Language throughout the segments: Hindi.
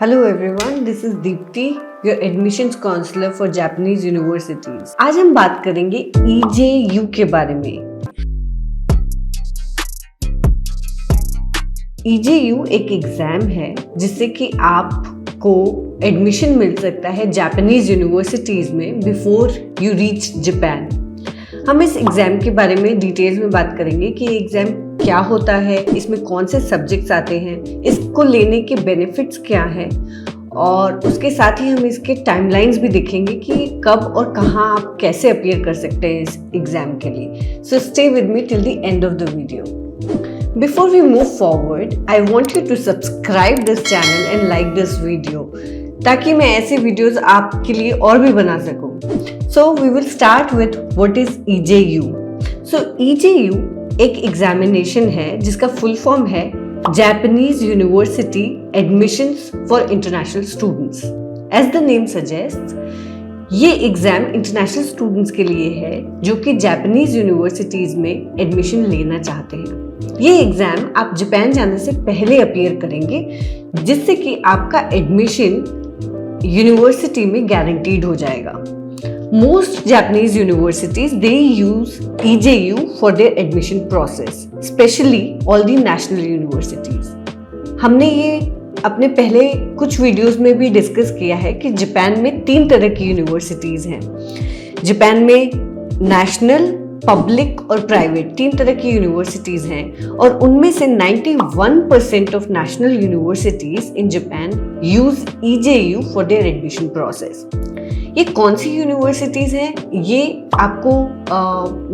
Hello everyone, this is Deepti, your admissions counselor for Japanese universities. आज हम बात करेंगे EJU के बारे में। EJU एक एग्जाम है जिससे कि आपको एडमिशन मिल सकता है जापानीज यूनिवर्सिटीज में बिफोर यू रीच जापान। हम इस एग्जाम के बारे में डिटेल्स में बात करेंगे कि एग्जाम क्या होता है, इसमें कौन से सब्जेक्ट्स आते हैं, इसको लेने के बेनिफिट्स क्या हैं और उसके साथ ही हम इसके टाइमलाइंस भी देखेंगे कि कब और कहाँ आप कैसे अपीयर कर सकते हैं इस एग्जाम के लिए। So stay with me till the end of the video. Before we move forward, I want you to subscribe this channel and like this video ताकि मैं ऐसे वीडियोस आपके लिए और भी बना सकूं। So we will start with what is EJU. So EJU एक एग्जामिनेशन है जिसका फुल फॉर्म है Japanese University Admissions for International Students. As the name suggests, ये एग्जाम इंटरनेशनल स्टूडेंट्स के लिए है जो कि जापानीज यूनिवर्सिटीज में एडमिशन लेना चाहते हैं। ये एग्जाम आप जापान जाने से पहले अपीयर करेंगे जिससे कि आपका एडमिशन यूनिवर्सिटी में गारंटीड हो जाएगा। Most Japanese universities they use EJU for their admission process, especially all the national universities. हमने ये अपने पहले कुछ वीडियोस में भी डिस्कस किया है कि जापान में 3 तरह की यूनिवर्सिटीज हैं। जापान में नेशनल, पब्लिक और प्राइवेट 3 तरह की यूनिवर्सिटीज हैं और उनमें से 91% of national universities in Japan use EJU for their admission process. ये कौन सी यूनिवर्सिटीज हैं ये आपको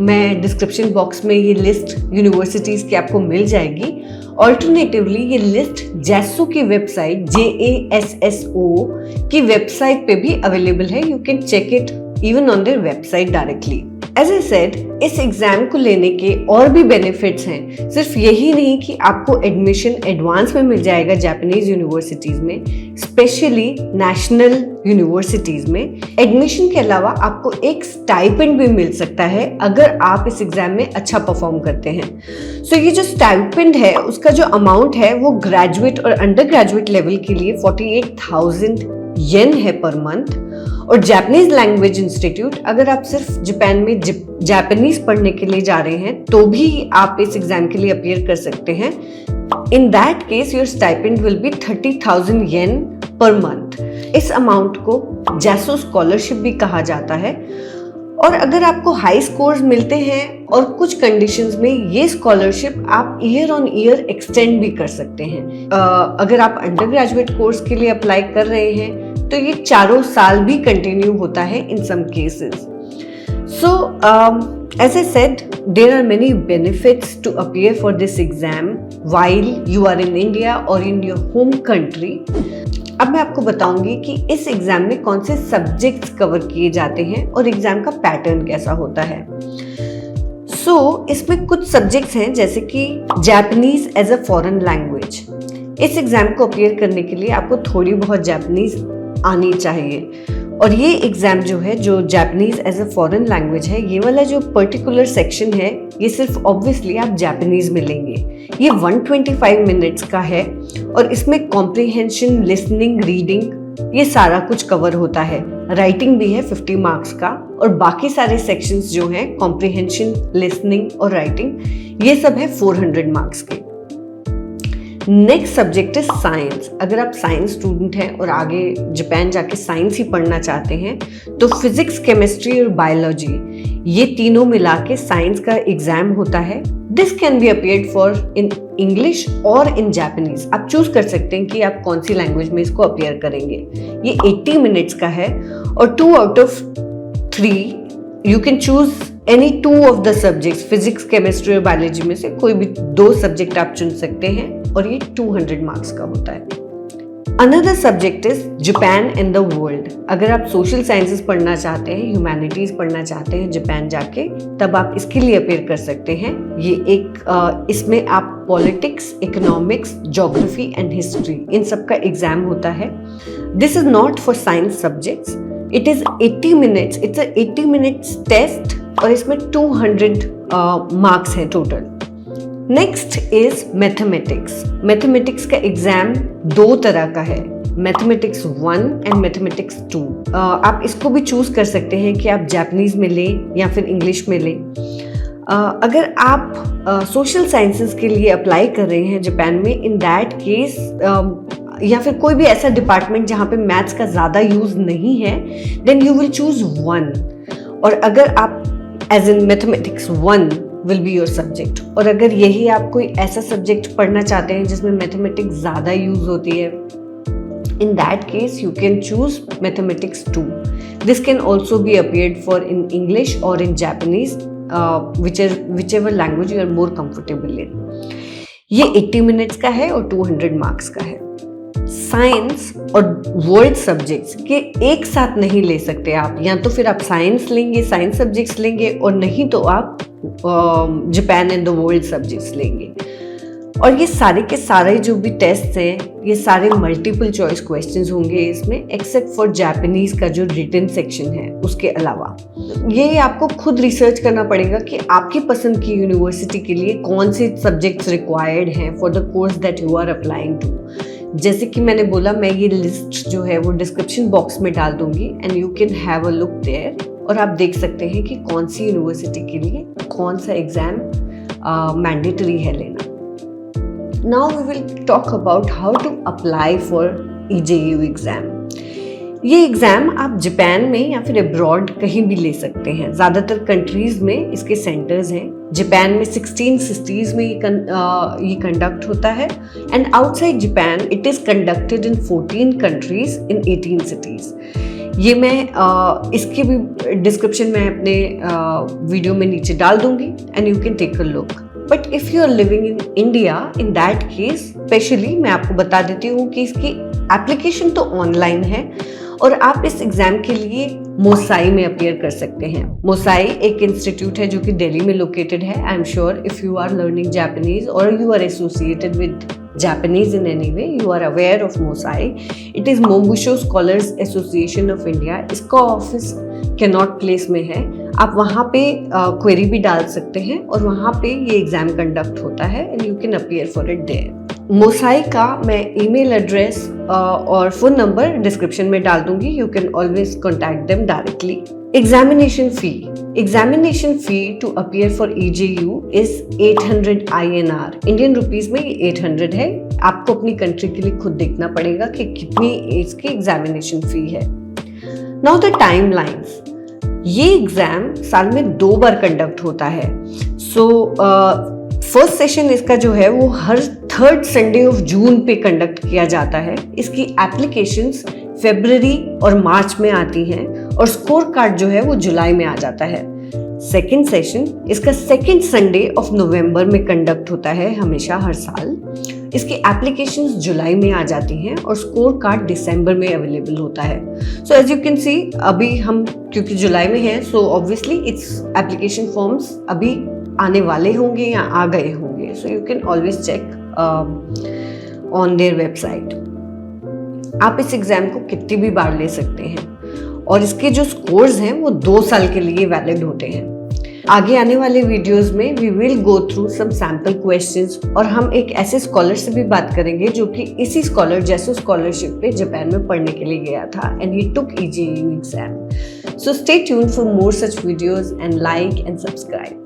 मैं डिस्क्रिप्शन बॉक्स में ये लिस्ट यूनिवर्सिटीज की आपको मिल जाएगी। ऑल्टरनेटिवली ये लिस्ट JASSO की वेबसाइट JASSO की वेबसाइट पे भी अवेलेबल है। You can check it even on their website directly. As I said, इस एग्जाम को लेने के और भी बेनिफिट्स हैं। सिर्फ यही नहीं कि आपको एडमिशन एडवांस में मिल जाएगा जापानीज यूनिवर्सिटीज में, स्पेशली नेशनल यूनिवर्सिटीज में। एडमिशन के अलावा आपको एक स्टाइपेंड भी मिल सकता है अगर आप इस एग्जाम में अच्छा परफॉर्म करते हैं। सो ये जो स्टाइपेंड है उसका जो अमाउंट है वो ग्रेजुएट और अंडर ग्रेजुएट लेवल के लिए 48,000 येन है पर मंथ। और जापानीज लैंग्वेज इंस्टीट्यूट, अगर आप सिर्फ जापान में जापानीज पढ़ने के लिए जा रहे हैं तो भी आप इस एग्जाम के लिए अपीयर कर सकते हैं। इन that case your stipend will be 30,000 yen per month. इस अमाउंट को JASSO स्कॉलरशिप भी कहा जाता है। और अगर आपको हाई स्कोर्स मिलते हैं और कुछ कंडीशंस में ये स्कॉलरशिप आप ईयर ऑन ईयर एक्सटेंड भी कर सकते हैं। अगर आप अंडर ग्रेजुएट कोर्स के लिए अप्लाई कर रहे हैं तो ये 4 साल भी कंटिन्यू होता है in some cases. So as I said, there are many benefits to appear for this exam while you are in India or in your home country. अब मैं आपको बताऊंगी कि इस एग्जाम में कौन से सब्जेक्ट्स कवर किए जाते हैं और एग्जाम का पैटर्न कैसा होता है। इसमें कुछ सब्जेक्ट्स हैं जैसे कि Japanese as a foreign language. इस एग्जाम को अपीयर करने के लिए आपको थोड़ी बहुत जापानीज आनी चाहिए और ये एग्जाम जो है जो Japanese as a foreign language है, ये वाला जो पर्टिकुलर सेक्शन है ये सिर्फ ऑब्वियसली आप जापानीज में लेंगे। ये 125 मिनट्स का है और इसमें कॉम्प्रिहेंशन, लिसनिंग, रीडिंग ये सारा कुछ कवर होता है। राइटिंग भी है 50 मार्क्स का और बाकी सारे सेक्शंस जो हैं कॉम्प्रिहेंशन, लिसनिंग और राइटिंग ये सब है 400 मार्क्स के। नेक्स्ट सब्जेक्ट है साइंस। अगर आप साइंस स्टूडेंट हैं और आगे जापान जाके साइंस ही पढ़ना चाहते हैं तो फिजिक्स, केमिस्ट्री और बायोलॉजी ये तीनों मिला के साइंस का एग्जाम होता है। This can be appeared for in English और इन जापानीज। आप चूज कर सकते हैं कि आप कौन सी लैंग्वेज में इसको अपीयर करेंगे। ये 80 मिनट्स का है और 2 out of 3 you can choose any 2 of the subjects, physics, chemistry और बायोलॉजी में से कोई भी 2 सब्जेक्ट आप चुन सकते हैं और ये 200 मार्क्स का होता है। Another subject is Japan and the world. अगर आप सोशल साइंसेस पढ़ना चाहते हैं, ह्यूमैनिटीज पढ़ना चाहते हैं जापान जाके, तब आप इसके लिए अपीयर कर सकते हैं। ये एक इसमें आप politics, economics, geography and history इन सब का एग्जाम होता है। This is not for science subjects. It is 80 minutes, it's a 80 minutes test और इसमें 200 मार्क्स है total. Next is mathematics. Mathematics का एग्जाम 2 तरह का है, मैथमेटिक्स 1 एंड मैथमेटिक्स 2। आप इसको भी चूज कर सकते हैं कि आप जापानीज में लें या फिर इंग्लिश में लें। अगर आप सोशल साइंसेस के लिए अप्लाई कर रहे हैं जापान में, इन दैट केस या फिर कोई भी ऐसा डिपार्टमेंट जहाँ पे मैथ्स का ज़्यादा यूज़ नहीं है, देन यू विल चूज 1। और अगर आप as in mathematics 1 will be your subject, और अगर यही आप कोई ऐसा सब्जेक्ट पढ़ना चाहते हैं जिसमें मैथमेटिक्स ज़्यादा यूज़ होती है, in that case you can choose mathematics 2. This can also be appeared for in English or in Japanese, whichever language you are more comfortable in. ये 80 मिनट्स का है और 200 मार्क्स का है। साइंस और वर्ल्ड सब्जेक्ट्स के एक साथ नहीं ले सकते आप, या तो फिर आप साइंस लेंगे, साइंस सब्जेक्ट्स लेंगे, और नहीं तो आप Japan and the world subjects लेंगे। और ये सारे के सारे जो भी टेस्ट हैं, ये सारे मल्टीपल चॉइस क्वेश्चंस होंगे इसमें, एक्सेप्ट फॉर जापानीज का जो रिटन सेक्शन है उसके अलावा। ये आपको खुद रिसर्च करना पड़ेगा कि आपकी पसंद की यूनिवर्सिटी के लिए कौन से सब्जेक्ट्स रिक्वायर्ड हैं for the course that you are applying to. जैसे कि मैंने बोला, मैं ये लिस्ट जो है वो डिस्क्रिप्शन बॉक्स में डाल दूंगी and you can have a look there, और आप देख सकते हैं कि कौन सी यूनिवर्सिटी के लिए कौन सा एग्जाम मैंडेटरी है लेना। Now we will talk about how to apply for EJU exam. ये एग्ज़ाम आप जापान में या फिर अब्रॉड कहीं भी ले सकते हैं। ज़्यादातर कंट्रीज़ में इसके सेंटर्स हैं। जापान में 16 सिटीज़ में ये कंडक्ट होता है, and outside Japan it is conducted in 14 countries in 18 cities. ये मैं इसके भी डिस्क्रिप्शन में अपने वीडियो में नीचे डाल दूंगी and you can take a look. But if you are living in India, in that case specially मैं आपको बता देती हूँ कि इसकी एप्लीकेशन तो ऑनलाइन है, और आप इस एग्ज़ाम के लिए मोसाई में अपियर कर सकते हैं। मोसाई एक इंस्टीट्यूट है जो कि दिल्ली में लोकेटेड है। I am sure if you are learning Japanese और you are associated with Japanese in any way, you are aware of MOSAI. It is Mombusho Scholars Association of India. इसका ऑफिस कैनॉट प्लेस में है। आप वहाँ पे क्वेरी भी डाल सकते हैं और वहाँ पे ये एग्ज़ाम कंडक्ट होता है and you can appear for it there. मोसाई का मैं ईमेल एड्रेस और फ़ोन नंबर डिस्क्रिप्शन में डाल दूंगी। You can always contact them directly. Examination fee to appear for EJU is 800 INR। Indian rupees में ये 800 है। आपको अपनी कंट्री के लिए खुद देखना पड़ेगा कि कितनी इसकी एग्जामिनेशन फी है। Now the timelines. ये एग्जाम साल में 2 बार कंडक्ट होता है। सो फर्स्ट सेशन इसका जो है वो हर 3rd संडे ऑफ जून पे कंडक्ट किया जाता है। इसकी एप्लीकेशंस फरवरी और मार्च में आती हैं और स्कोर कार्ड जो है वो जुलाई में आ जाता है। सेकेंड सेशन इसका 2nd संडे ऑफ नवंबर में कंडक्ट होता है हमेशा हर साल। इसकी एप्लीकेशंस जुलाई में आ जाती हैं और स्कोर कार्ड दिसंबर में अवेलेबल होता है। So as you can see, अभी हम क्योंकि जुलाई में हैं, so obviously it's application forms अभी आने वाले होंगे या आ गए होंगे। So you can always check on their website. आप इस एग्जाम को कितनी भी बार ले सकते हैं और इसके जो स्कोर्स हैं वो 2 साल के लिए वैलिड होते हैं। आगे आने वाले वीडियोस में we will go through some sample questions, और हम एक ऐसे स्कॉलर से भी बात करेंगे जो कि इसी स्कॉलर जैसे स्कॉलरशिप पे जापान में पढ़ने के लिए गया था and he took EJU exam. So stay tuned for more such videos and like and subscribe.